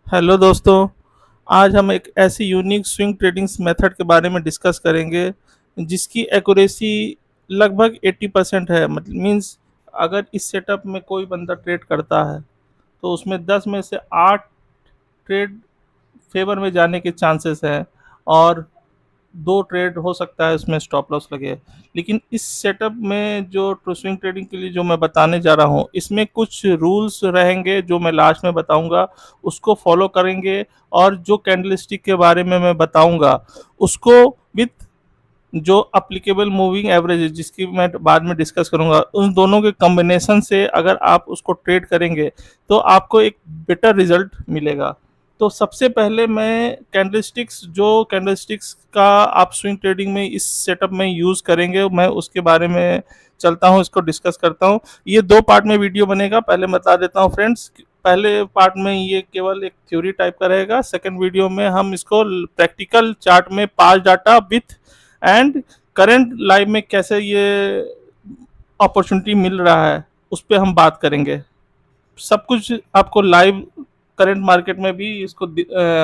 Hello दोस्तों। आज हम एक ऐसी यूनिक स्विंग ट्रेडिंग मेथड के बारे में डिस्कस करेंगे जिसकी एक्यूरेसी लगभग 80% है। मतलब मींस अगर इस सेटअप में कोई बंदा ट्रेड करता है तो उसमें 10 में से 8 ट्रेड फेवर में जाने के चांसेस हैं और 2 ट्रेड हो सकता है उसमें स्टॉप लॉस लगे। लेकिन इस सेटअप में जो स्विंग ट्रेडिंग के लिए जो मैं बताने जा रहा हूँ, इसमें कुछ रूल्स रहेंगे जो मैं लास्ट में बताऊंगा, उसको फॉलो करेंगे। और जो कैंडलस्टिक के बारे में मैं बताऊंगा उसको विथ जो अप्लीकेबल मूविंग एवरेज है, जिसकी मैं बाद में डिस्कस करूंगा, उन दोनों के कॉम्बिनेशन से अगर आप उसको ट्रेड करेंगे तो आपको एक बेटर रिजल्ट मिलेगा। तो सबसे पहले मैं कैंडलस्टिक्स का आप स्विंग ट्रेडिंग में इस सेटअप में यूज़ करेंगे, मैं उसके बारे में चलता हूँ, इसको डिस्कस करता हूँ। ये 2 पार्ट में वीडियो बनेगा, पहले बता देता हूँ फ्रेंड्स। पहले पार्ट में ये केवल एक थ्योरी टाइप का रहेगा, सेकंड वीडियो में हम इसको प्रैक्टिकल चार्ट में पास data with and current live में कैसे ये अपॉर्चुनिटी मिल रहा है उस पर हम बात करेंगे। सब कुछ आपको लाइव करंट मार्केट में भी इसको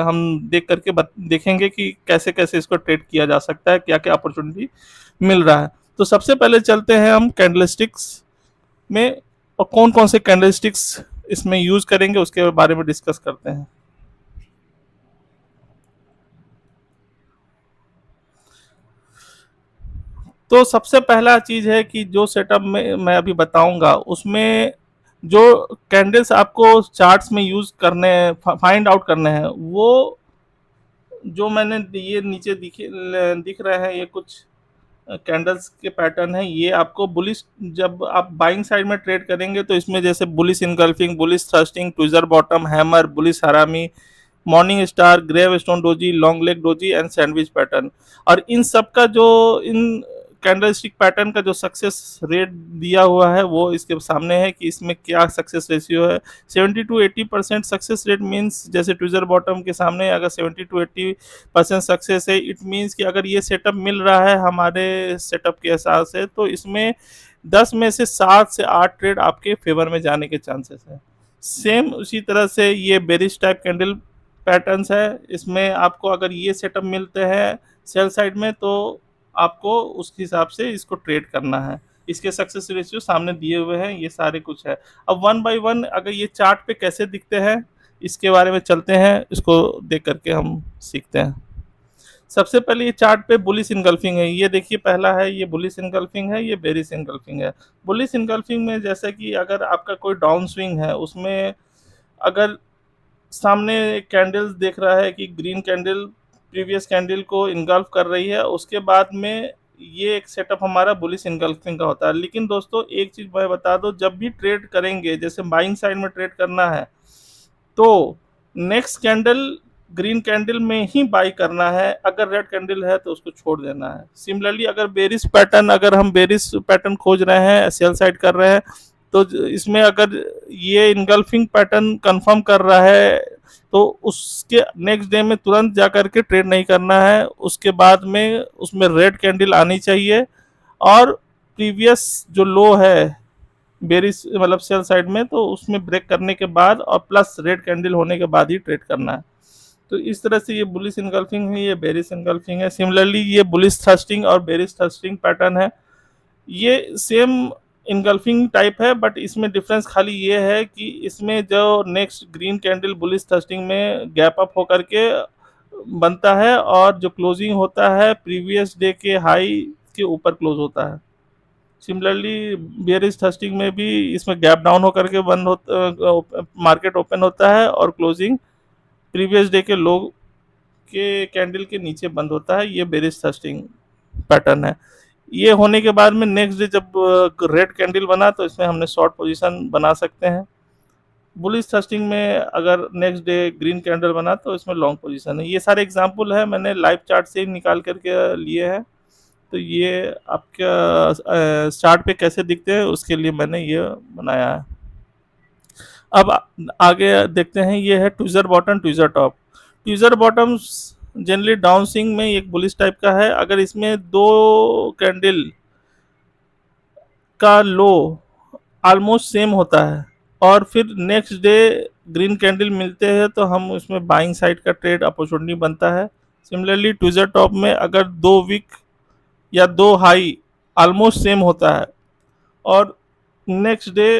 हम देख करके देखेंगे कि कैसे कैसे इसको ट्रेड किया जा सकता है, क्या क्या अपॉर्चुनिटी मिल रहा है। तो सबसे पहले चलते हैं हम कैंडलस्टिक्स में, और कौन कौन से कैंडलस्टिक्स इसमें यूज करेंगे उसके बारे में डिस्कस करते हैं। तो सबसे पहला चीज है कि जो सेटअप में मैं अभी बताऊंगा उसमें जो कैंडल्स आपको चार्ट्स में यूज करने फाइंड आउट करने हैं, वो जो मैंने ये नीचे दिख रहे हैं, ये कुछ कैंडल्स के पैटर्न है। ये आपको बुलिश, जब आप बाइंग साइड में ट्रेड करेंगे तो इसमें जैसे bullish engulfing, bullish thrusting, tweezer bottom, hammer, bullish harami, morning star, gravestone doji, long leg doji and sandwich pattern. और इन सब का जो इन कैंडलस्टिक पैटर्न का जो सक्सेस रेट दिया हुआ है वो इसके सामने है कि इसमें क्या सक्सेस रेशियो है। 70 to 80% सक्सेस रेट मीन्स, जैसे ट्विजर बॉटम के सामने अगर 70 to 80% सक्सेस है, इट मीन्स कि अगर ये सेटअप मिल रहा है हमारे सेटअप के हिसाब से, तो इसमें 10 में से 7 से 8 ट्रेड आपके फेवर में जाने के चांसेस है। सेम उसी तरह से ये बेरिश टाइप कैंडल पैटर्न्स है, इसमें आपको अगर ये सेटअप मिलते हैं सेल साइड में तो आपको उस हिसाब से इसको ट्रेड करना है। इसके सक्सेस रेशियो सामने दिए हुए हैं, ये सारे कुछ है। अब वन बाय वन अगर ये चार्ट पे कैसे दिखते हैं इसके बारे में चलते हैं, इसको देख करके हम सीखते हैं। सबसे पहले ये चार्ट पे बुलिश इनगल्फिंग है, ये देखिए पहला है, ये बुलिश इनगल्फिंग है, ये बेरिश इनगल्फिंग है। बुलिश इनगल्फिंग में जैसे कि अगर आपका कोई डाउन स्विंग है, उसमें अगर सामने कैंडल्स देख रहा है कि ग्रीन कैंडल प्रीवियस कैंडल को इनगल्फ कर रही है, उसके बाद में ये एक सेटअप हमारा बुलिश इनगल्फिंग का होता है। लेकिन दोस्तों एक चीज मैं बता दो, जब भी ट्रेड करेंगे, जैसे बाइंग साइड में ट्रेड करना है तो नेक्स्ट कैंडल ग्रीन कैंडल में ही बाई करना है, अगर रेड कैंडल है तो उसको छोड़ देना है। सिमिलरली अगर बेरिश पैटर्न, अगर हम बेरिश पैटर्न खोज रहे हैं, सेल साइड कर रहे हैं, तो इसमें अगर ये इनगल्फिंग पैटर्न कंफर्म कर रहा है तो उसके नेक्स्ट डे में तुरंत जाकर के ट्रेड नहीं करना है, उसके बाद में उसमें रेड कैंडल आनी चाहिए और प्रीवियस जो लो है बेरिश मतलब सेल साइड में, तो उसमें ब्रेक करने के बाद और प्लस रेड कैंडल होने के बाद ही ट्रेड करना है। तो इस तरह से ये बुलिश इनगल्फिंग है, ये बेरिश इनगल्फिंग है। सिमिलरली ये बुलिश थ्रस्टिंग और बेरिश थ्रस्टिंग पैटर्न है, ये सेम इनगल्फिंग टाइप है, बट इसमें डिफरेंस खाली ये है कि इसमें जो next green candle bullish thrusting में गैप अप होकर के बनता है और जो क्लोजिंग होता है प्रीवियस डे के हाई के ऊपर क्लोज होता है। सिमिलरली बियरिश थ्रस्टिंग में भी इसमें गैप डाउन होकर के बंद होता, मार्केट ओपन होता है और क्लोजिंग प्रीवियस डे के लो के कैंडल के नीचे बंद होता है। ये बेरिश थ्रस्टिंग पैटर्न है। ये होने के बाद में नेक्स्ट डे जब रेड कैंडल बना तो इसमें हमने शॉर्ट पोजीशन बना सकते हैं। बुलिश थ्रस्टिंग में अगर नेक्स्ट डे ग्रीन कैंडल बना तो इसमें लॉन्ग पोजीशन है। ये सारे एग्जांपल है, मैंने लाइव चार्ट से ही निकाल करके लिए हैं। तो ये आपका चार्ट पे कैसे दिखते हैं उसके लिए मैंने ये बनाया है। अब आगे देखते हैं, ये है tweezer bottom, tweezer top. Tweezer bottom generally down swing में एक बुलिश टाइप का है। अगर इसमें दो कैंडल का लो ऑलमोस्ट सेम होता है और फिर नेक्स्ट डे ग्रीन कैंडल मिलते हैं तो हम उसमें बाइंग साइड का ट्रेड अपॉर्चुनिटी बनता है। सिमिलरली ट्विजर टॉप में अगर 2 वीक या 2 हाई ऑलमोस्ट सेम होता है और नेक्स्ट डे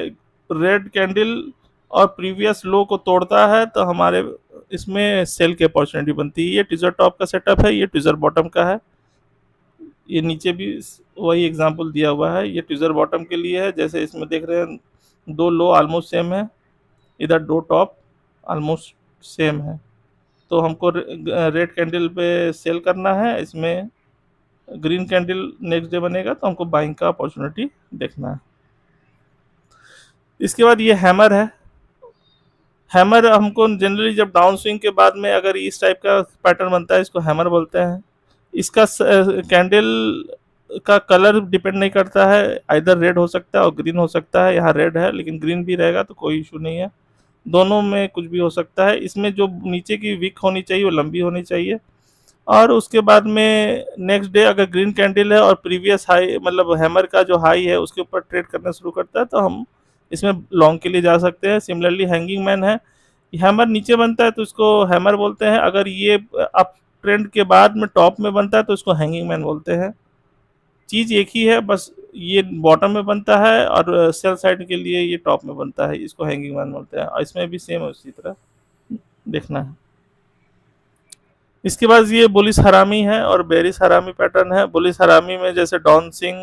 रेड कैंडल और प्रीवियस लो को तोड़ता है तो हमारे इसमें सेल की अपॉर्चुनिटी बनती है। ये ट्विजर टॉप का सेटअप है, ये ट्विजर बॉटम का है। ये नीचे भी वही एग्जांपल दिया हुआ है, ये ट्विजर बॉटम के लिए है। जैसे इसमें देख रहे हैं 2 लो ऑलमोस्ट सेम है, इधर 2 टॉप ऑलमोस्ट सेम है, तो हमको रेड कैंडल पे सेल करना है। इसमें ग्रीन कैंडल नेक्स्ट डे बनेगा तो हमको बाइंग का अपॉर्चुनिटी देखना है। इसके बाद ये हैमर है। हैमर हमको जनरली जब डाउन स्विंग के बाद में अगर इस टाइप का पैटर्न बनता है, इसको हैमर बोलते हैं। इसका कैंडल का कलर डिपेंड नहीं करता है, इधर रेड हो सकता है और ग्रीन हो सकता है। यहाँ रेड है लेकिन ग्रीन भी रहेगा तो कोई इशू नहीं है, दोनों में कुछ भी हो सकता है। इसमें जो नीचे की विक होनी चाहिए वो लंबी होनी चाहिए। और उसके बाद में नेक्स्ट डे अगर ग्रीन कैंडल है और प्रीवियस हाई मतलब हैमर का जो हाई है उसके ऊपर ट्रेड करना शुरू करता है तो हम इसमें लॉन्ग के लिए जा सकते हैं। सिमिलरली हैंगिंग मैन है, हैमर नीचे बनता है तो इसको हैमर बोलते हैं। अगर ये अप ट्रेंड के बाद में टॉप में बनता है तो इसको हैंगिंग मैन बोलते हैं। चीज़ एक ही है, बस ये बॉटम में बनता है और सेल साइड के लिए ये टॉप में बनता है, इसको हैंगिंग मैन बोलते हैं। और इसमें भी सेम उसी तरह देखना है। इसके बाद ये बुलिश हरामी है और बेरिश हरामी पैटर्न है। बुलिश हरामी में जैसे डाउनसिंग,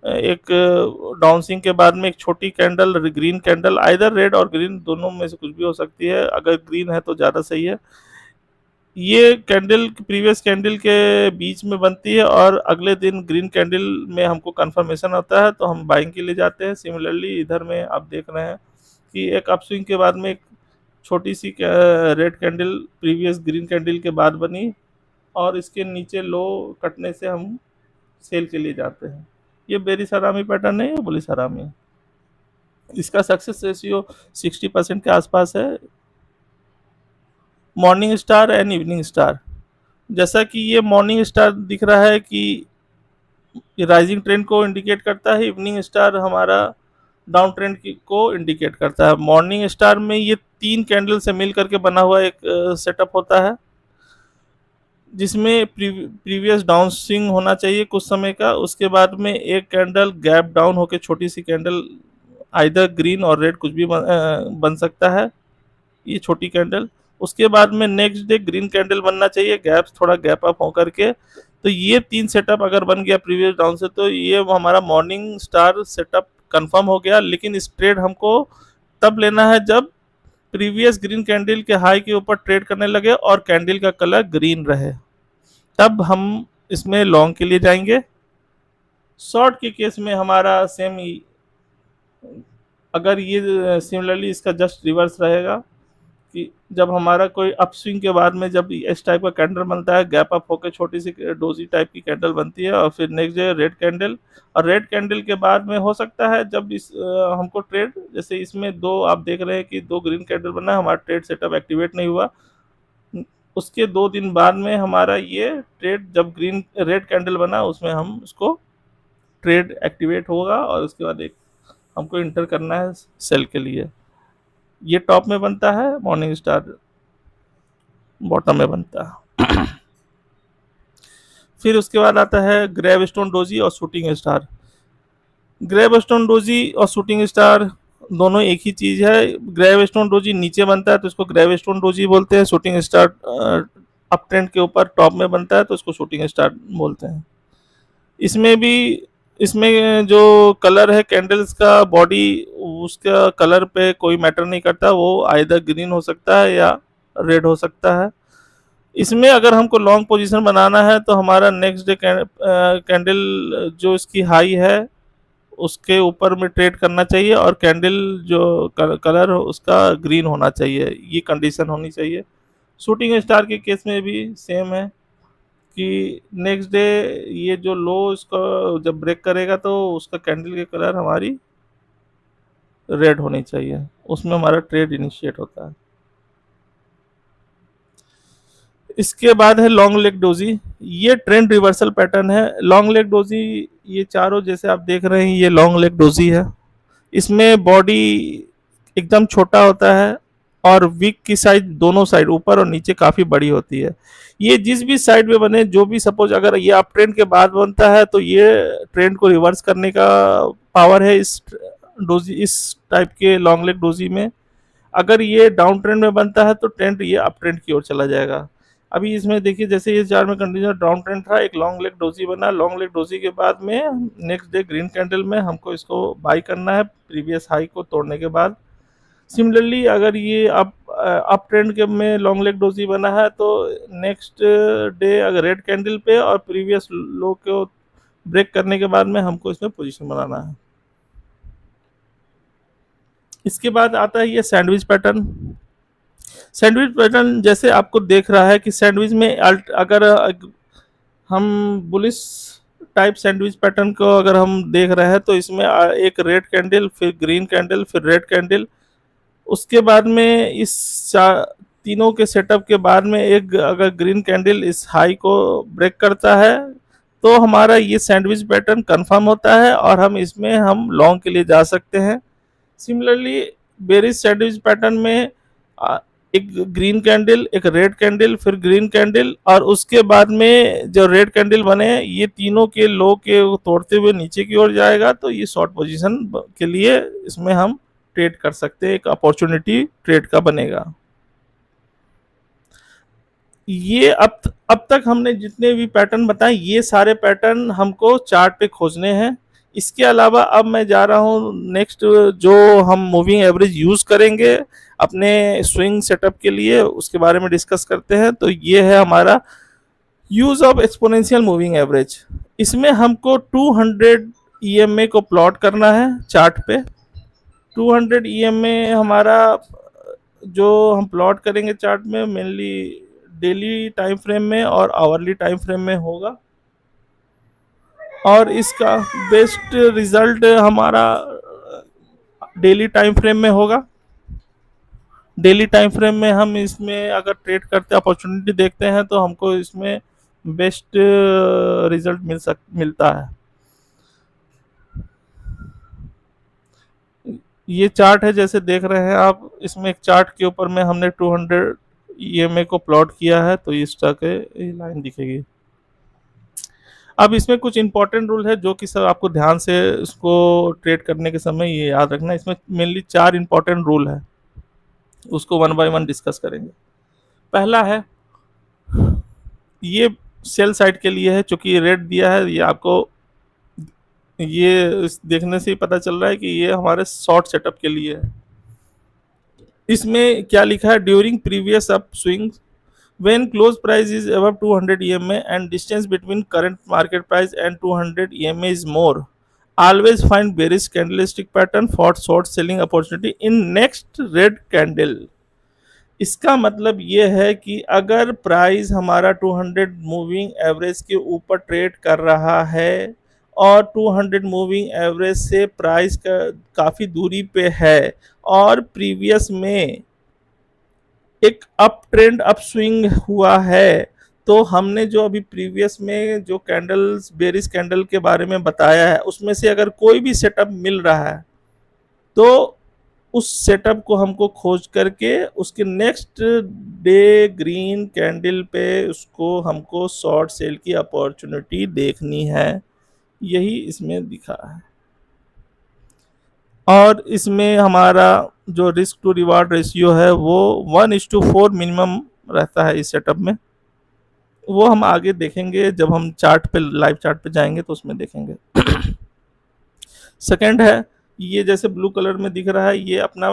एक डाउनसिंग के बाद में एक छोटी candle green candle, either red और ग्रीन दोनों में से कुछ भी हो सकती है, अगर ग्रीन है तो ज़्यादा सही है। ये कैंडल प्रीवियस कैंडल के बीच में बनती है और अगले दिन ग्रीन कैंडल में हमको कंफर्मेशन होता है तो हम बाइंग के लिए जाते हैं। सिमिलरली इधर में आप देख रहे हैं कि एक अपस्विंग के बाद में एक छोटी सी red candle previous green candle के बाद बनी और इसके नीचे लो कटने से हम सेल के लिए जाते हैं। ये बेरिश हरामी पैटर्न है, ये बुलिश हरामी है। इसका सक्सेस रेशियो 60% के आसपास है। Morning star and evening star, जैसा कि ये मॉर्निंग स्टार दिख रहा है कि राइजिंग ट्रेंड को इंडिकेट करता है, इवनिंग स्टार हमारा डाउन ट्रेंड को इंडिकेट करता है। मॉर्निंग स्टार में ये 3 कैंडल से मिल करके बना हुआ एक सेटअप होता है जिसमें प्रीवियस डाउन स्विंग होना चाहिए कुछ समय का, उसके बाद में एक कैंडल गैप डाउन होकर छोटी सी कैंडल आइदर ग्रीन और रेड कुछ भी बन सकता है, ये छोटी कैंडल। उसके बाद में नेक्स्ट डे ग्रीन कैंडल बनना चाहिए, गैप थोड़ा गैप अप होकर के। तो ये 3 सेटअप अगर बन गया प्रीवियस डाउन से तो ये हमारा मॉर्निंग स्टार सेटअप कंफर्म हो गया। लेकिन इस ट्रेड हमको तब लेना है जब प्रीवियस ग्रीन कैंडल के हाई के ऊपर ट्रेड करने लगे और कैंडल का कलर ग्रीन रहे, तब हम इसमें लॉन्ग के लिए जाएंगे। शॉर्ट के केस में हमारा सेम ही, अगर ये सिमिलरली इसका जस्ट रिवर्स रहेगा कि जब हमारा कोई अपस्विंग के बाद में जब इस टाइप का कैंडल बनता है, गैप अप होकर छोटी सी डोजी टाइप की कैंडल बनती है और फिर नेक्स्ट डे रेड कैंडल, और रेड कैंडल के बाद में हो सकता है जब इस हमको ट्रेड, जैसे इसमें 2 आप देख रहे हैं कि 2 ग्रीन कैंडल बना, हमारा ट्रेड सेटअप एक्टिवेट नहीं हुआ। उसके 2 दिन बाद में हमारा ये ट्रेड जब ग्रीन रेड कैंडल बना उसमें हम उसको ट्रेड एक्टिवेट होगा और उसके बाद एक हमको इंटर करना है सेल के लिए। ये टॉप में बनता है, मॉर्निंग स्टार बॉटम में बनता है। फिर उसके बाद आता है ग्रेवस्टोन डोजी और शूटिंग स्टार। ग्रेवस्टोन डोजी और शूटिंग स्टार दोनों एक ही चीज़ है। ग्रेवस्टोन डोजी नीचे बनता है तो इसको ग्रेवस्टोन डोजी बोलते हैं, शूटिंग स्टार अप ट्रेंड के ऊपर टॉप में बनता है तो इसको शूटिंग स्टार बोलते हैं। इसमें जो कलर है कैंडल्स का बॉडी, उसका कलर पे कोई मैटर नहीं करता, वो आइदर ग्रीन हो सकता है या रेड हो सकता है। इसमें अगर हमको लॉन्ग पोजीशन बनाना है तो हमारा नेक्स्ट डे कैंडल जो इसकी हाई है उसके ऊपर में ट्रेड करना चाहिए और कैंडल जो कलर उसका ग्रीन होना चाहिए, ये कंडीशन होनी चाहिए। शूटिंग स्टार के केस में भी सेम है कि नेक्स्ट डे ये जो लो इसका जब ब्रेक करेगा तो उसका कैंडल के कलर हमारी रेड होनी चाहिए, उसमें हमारा ट्रेड इनिशिएट होता है। इसके बाद है लॉन्ग लेग डोजी। ये ट्रेंड रिवर्सल पैटर्न है। लॉन्ग लेग डोजी ये चारों जैसे आप देख रहे हैं ये लॉन्ग लेग डोजी है। इसमें बॉडी एकदम छोटा होता है और विक की साइज दोनों साइड ऊपर और नीचे काफी बड़ी होती है। ये जिस भी साइड में बने, जो भी सपोज अगर ये अप ट्रेंड के बाद बनता है तो ये ट्रेंड को रिवर्स करने का पावर है इस डोजी, इस टाइप के लॉन्ग लेग डोजी में। अगर ये डाउन ट्रेंड में बनता है तो ट्रेंड ये अप ट्रेंड की ओर चला जाएगा। अभी इसमें देखिए, जैसे ये चार्ट में कंटिन्यूस डाउन ट्रेंड था, एक लॉन्ग लेग डोजी बना, लॉन्ग लेग डोजी के बाद में नेक्स्ट डे ग्रीन कैंडल में हमको इसको बाई करना है प्रीवियस हाई को तोड़ने के बाद। सिमिलरली अगर ये अप ट्रेंड के में लॉन्ग लेग डोजी बना है तो नेक्स्ट डे अगर रेड कैंडल पे और प्रीवियस लो को ब्रेक करने के बाद में हमको इसमें पोजीशन बनाना है। इसके बाद आता है ये सैंडविच पैटर्न। सैंडविच पैटर्न जैसे आपको देख रहा है कि सैंडविच में अगर हम बुलिश टाइप सैंडविच पैटर्न को अगर हम देख रहे हैं तो इसमें एक रेड कैंडल, फिर ग्रीन कैंडल, फिर रेड कैंडल, उसके बाद में इस तीनों के सेटअप के बाद में एक अगर ग्रीन कैंडल इस हाई को ब्रेक करता है तो हमारा ये सैंडविच पैटर्न कंफर्म होता है और हम इसमें हम लॉन्ग के लिए जा सकते हैं। सिमिलरली बेरिश सैंडविच पैटर्न में एक ग्रीन कैंडल, एक रेड कैंडल, फिर ग्रीन कैंडल और उसके बाद में जो रेड कैंडल बने ये तीनों के लो के तोड़ते हुए नीचे की ओर जाएगा तो ये शॉर्ट पोजीशन के लिए इसमें हम ट्रेड कर सकते हैं, एक अपॉर्चुनिटी ट्रेड का बनेगा। ये अब तक हमने जितने भी पैटर्न बताए ये सारे पैटर्न हमको चार्ट पे खोजने हैं। इसके अलावा अब मैं जा रहा हूँ नेक्स्ट, जो हम मूविंग एवरेज यूज करेंगे अपने स्विंग सेटअप के लिए, उसके बारे में डिस्कस करते हैं। तो ये है हमारा use of exponential moving average. इसमें हमको 200 EMA को प्लॉट करना है चार्ट पे। 200 EMA हमारा जो हम प्लॉट करेंगे चार्ट में मेनली डेली टाइम फ्रेम में और आवरली टाइम फ्रेम में होगा और इसका बेस्ट रिजल्ट हमारा डेली टाइम फ्रेम में होगा। डेली टाइम फ्रेम में हम इसमें अगर ट्रेड करते अपॉर्चुनिटी देखते हैं तो हमको इसमें बेस्ट रिजल्ट मिलता है। ये चार्ट है जैसे देख रहे हैं आप, इसमें एक चार्ट के ऊपर में हमने 200 EMA को प्लॉट किया है तो इस तरह के लाइन दिखेगी। अब इसमें कुछ इंपॉर्टेंट रूल है जो कि सब आपको ध्यान से इसको ट्रेड करने के समय ये याद रखना। इसमें मेनली 4 इंपॉर्टेंट रूल है, उसको वन बाय वन डिस्कस करेंगे। पहला है ये सेल साइड के लिए है, चूंकि ये रेड दिया है, ये आपको ये देखने से ही पता चल रहा है कि ये हमारे शॉर्ट सेटअप के लिए है। इसमें क्या लिखा है, during previous up swing when close price is above 200 EMA and distance between current market price and 200 EMA is more, always find bearish candlestick pattern for short selling opportunity in next red candle। इसका मतलब ये है कि अगर price हमारा 200 moving average के ऊपर trade कर रहा है और 200 मूविंग एवरेज से प्राइस का काफ़ी दूरी पे है और प्रीवियस में एक अप ट्रेंड अप स्विंग हुआ है, तो हमने जो अभी प्रीवियस में जो कैंडल्स बेरिश कैंडल के बारे में बताया है उसमें से अगर कोई भी सेटअप मिल रहा है तो उस सेटअप को हमको खोज करके उसके नेक्स्ट डे ग्रीन कैंडल पे उसको हमको शॉर्ट सेल की अपॉर्चुनिटी देखनी है। यही इसमें दिखा है और इसमें हमारा जो रिस्क टू रिवार्ड रेशियो है वो 1:4 मिनिमम रहता है इस सेटअप में। वो हम आगे देखेंगे जब हम चार्ट पे लाइव चार्ट पे जाएंगे तो उसमें देखेंगे। सेकंड है ये जैसे ब्लू कलर में दिख रहा है, ये अपना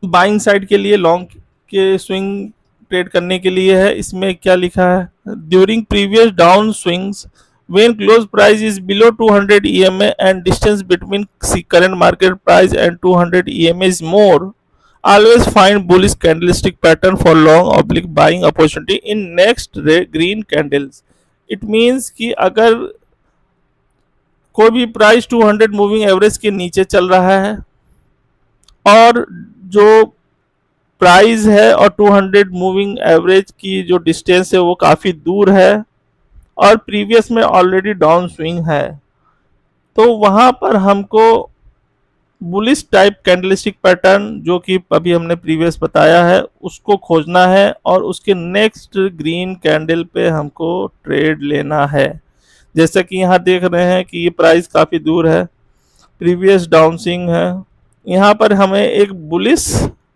बाइंग साइड के लिए लॉन्ग के स्विंग ट्रेड करने के लिए है। इसमें क्या लिखा है, during previous down swings when close price is below 200 EMA and distance between current market price and 200 EMA is more, always find bullish candlestick pattern for long oblique buying opportunity in next green candles। it means कि अगर कोई भी price 200 moving average के नीचे चल रहा है और जो प्राइस है और 200 मूविंग एवरेज की जो डिस्टेंस है वो काफ़ी दूर है और प्रीवियस में ऑलरेडी डाउन स्विंग है, तो वहां पर हमको बुलिश टाइप कैंडलस्टिक पैटर्न जो कि अभी हमने प्रीवियस बताया है उसको खोजना है और उसके नेक्स्ट ग्रीन कैंडल पे हमको ट्रेड लेना है। जैसा कि यहाँ देख रहे हैं कि ये प्राइस काफ़ी दूर है, प्रीवियस डाउनस्विंग है, यहाँ पर हमें एक बुलिश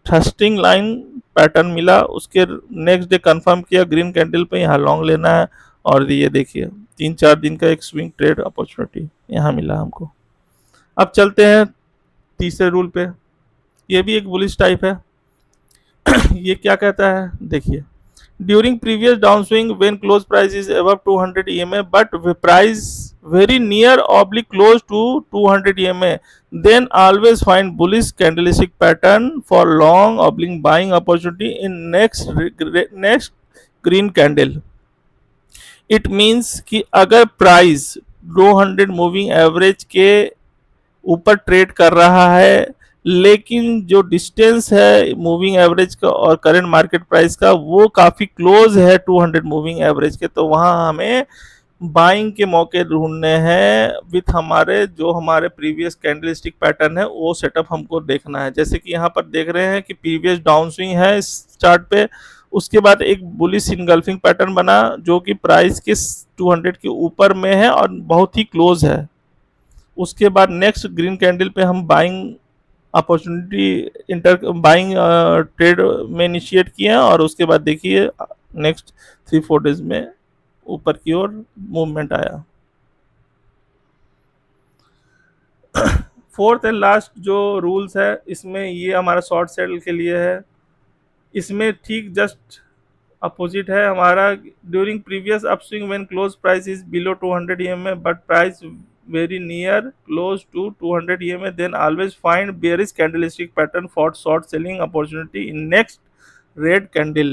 थ्रस्टिंग लाइन पैटर्न मिला, उसके नेक्स्ट डे कंफर्म किया ग्रीन कैंडल पे, यहाँ लॉन्ग लेना है। और ये देखिए 3-4 दिन का एक स्विंग ट्रेड अपॉर्चुनिटी यहाँ मिला हमको। अब चलते हैं तीसरे रूल पे, ये भी एक बुलिश टाइप है। ये क्या कहता है देखिए, during previous downswing when close price is above 200 EMA but price very near oblique close to 200 EMA, then always find bullish candlestick pattern for long oblique buying opportunity in next green candle। It means कि अगर price 200 moving average के ऊपर trade कर रहा है लेकिन जो distance है मूविंग एवरेज का और करंट मार्केट प्राइस का वो काफ़ी क्लोज है 200 मूविंग एवरेज के, तो वहाँ हमें बाइंग के मौके ढूंढने हैं विथ हमारे प्रीवियस कैंडलस्टिक पैटर्न है वो सेटअप हमको देखना है। जैसे कि यहाँ पर देख रहे हैं कि प्रीवियस डाउनस्विंग है इस चार्ट पे, उसके बाद एक बुलिश इनगल्फिंग पैटर्न बना जो कि प्राइस के 200 के ऊपर में है और बहुत ही क्लोज है। उसके बाद नेक्स्ट ग्रीन कैंडल पे हम बाइंग अपॉर्चुनिटी बाइंग ट्रेड में इनिशिएट किए हैं और उसके बाद देखिए नेक्स्ट 3-4 डेज में ऊपर की ओर मूवमेंट आया। फोर्थ एंड लास्ट जो रूल्स है इसमें ये हमारा शॉर्ट सेल के लिए है, इसमें ठीक जस्ट अपोजिट है हमारा। During previous upswing when close price is below 200 EMA but price very near close to 200 EMA, then always find bearish candlestick pattern for short selling opportunity in next red candle।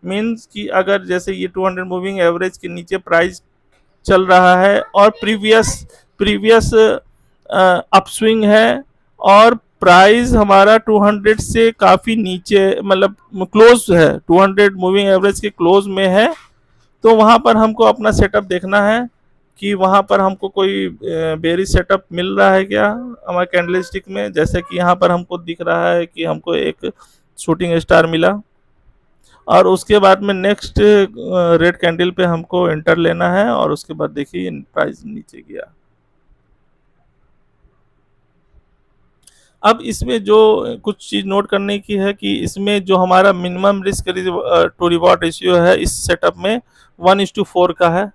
Means कि अगर जैसे ये 200 moving average के नीचे price चल रहा है और प्रीवियस अपस्विंग है और प्राइस हमारा 200 से काफ़ी नीचे मतलब क्लोज है, 200 मूविंग एवरेज के क्लोज में है, तो वहाँ पर हमको अपना सेटअप देखना है कि वहाँ पर हमको कोई बेरिश सेटअप मिल रहा है क्या हमारे कैंडलस्टिक में। जैसे कि यहाँ पर हमको दिख रहा है कि हमको एक शूटिंग स्टार मिला और उसके बाद में नेक्स्ट रेड कैंडल पे हमको एंटर लेना है और उसके बाद देखिए प्राइस नीचे गया। अब इसमें जो कुछ चीज़ नोट करने की है कि इसमें जो हमारा minimum risk to reward ratio है इस सेटअप में 1:4 का है।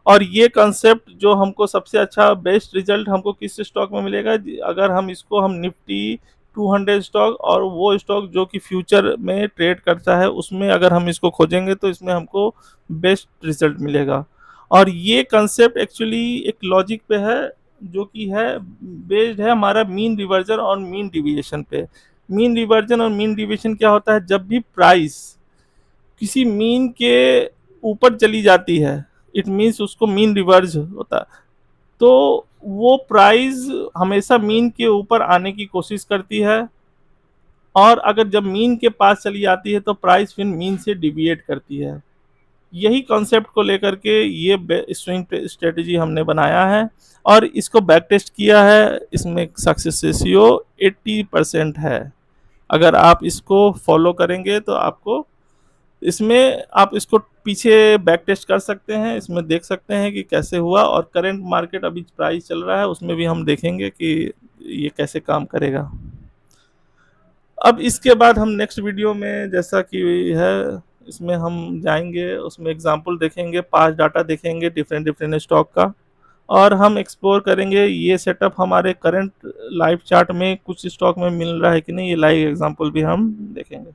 और ये कंसेप्ट जो हमको सबसे अच्छा बेस्ट रिजल्ट हमको किस स्टॉक में मिलेगा, अगर हम इसको हम निफ्टी 200 स्टॉक और वो स्टॉक जो कि फ्यूचर में ट्रेड करता है उसमें अगर हम इसको खोजेंगे तो इसमें हमको बेस्ट रिजल्ट मिलेगा। और ये कंसेप्ट एक्चुअली एक लॉजिक पे है जो कि है बेस्ड है हमारा मीन रिवर्जन और मीन डिविएशन पे। मीन रिवर्जन और मीन डिविएशन क्या होता है, जब भी प्राइस किसी मीन के ऊपर चली जाती है इट मीन्स उसको मीन रिवर्ज होता है, तो वो प्राइस हमेशा मीन के ऊपर आने की कोशिश करती है और अगर जब मीन के पास चली जाती है तो प्राइस फिर मीन से डिविएट करती है। यही कॉन्सेप्ट को लेकर के ये स्विंग स्ट्रेटजी हमने बनाया है और इसको बैक टेस्ट किया है, इसमें सक्सेस रेशियो 80% है। अगर आप इसको फॉलो करेंगे तो आपको इसमें आप इसको पीछे बैक टेस्ट कर सकते हैं, इसमें देख सकते हैं कि कैसे हुआ और करंट मार्केट अभी प्राइस चल रहा है उसमें भी हम देखेंगे कि ये कैसे काम करेगा। अब इसके बाद हम नेक्स्ट वीडियो में जैसा कि है इसमें हम जाएंगे, उसमें एग्जांपल देखेंगे, पास्ट डाटा देखेंगे डिफरेंट स्टॉक का और हम एक्सप्लोर करेंगे ये सेटअप हमारे करंट लाइव चार्ट में कुछ स्टॉक में मिल रहा है कि नहीं, ये लाइव एग्जांपल भी हम देखेंगे।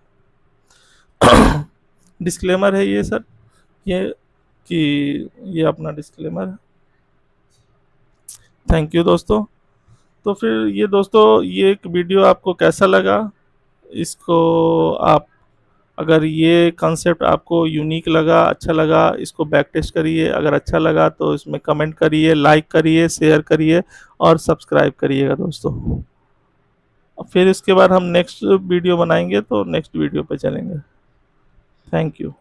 डिस्क्लेमर है ये सर, ये कि ये अपना डिस्क्लेमर है। थैंक यू दोस्तों। तो फिर ये दोस्तों ये एक वीडियो आपको कैसा लगा, इसको आप अगर ये कंसेप्ट आपको यूनिक लगा, अच्छा लगा, इसको बैक टेस्ट करिए, अगर अच्छा लगा तो इसमें कमेंट करिए, लाइक करिए, शेयर करिए और सब्सक्राइब करिएगा दोस्तों। फिर इसके बाद हम नेक्स्ट वीडियो बनाएंगे तो नेक्स्ट वीडियो पे चलेंगे। Thank you.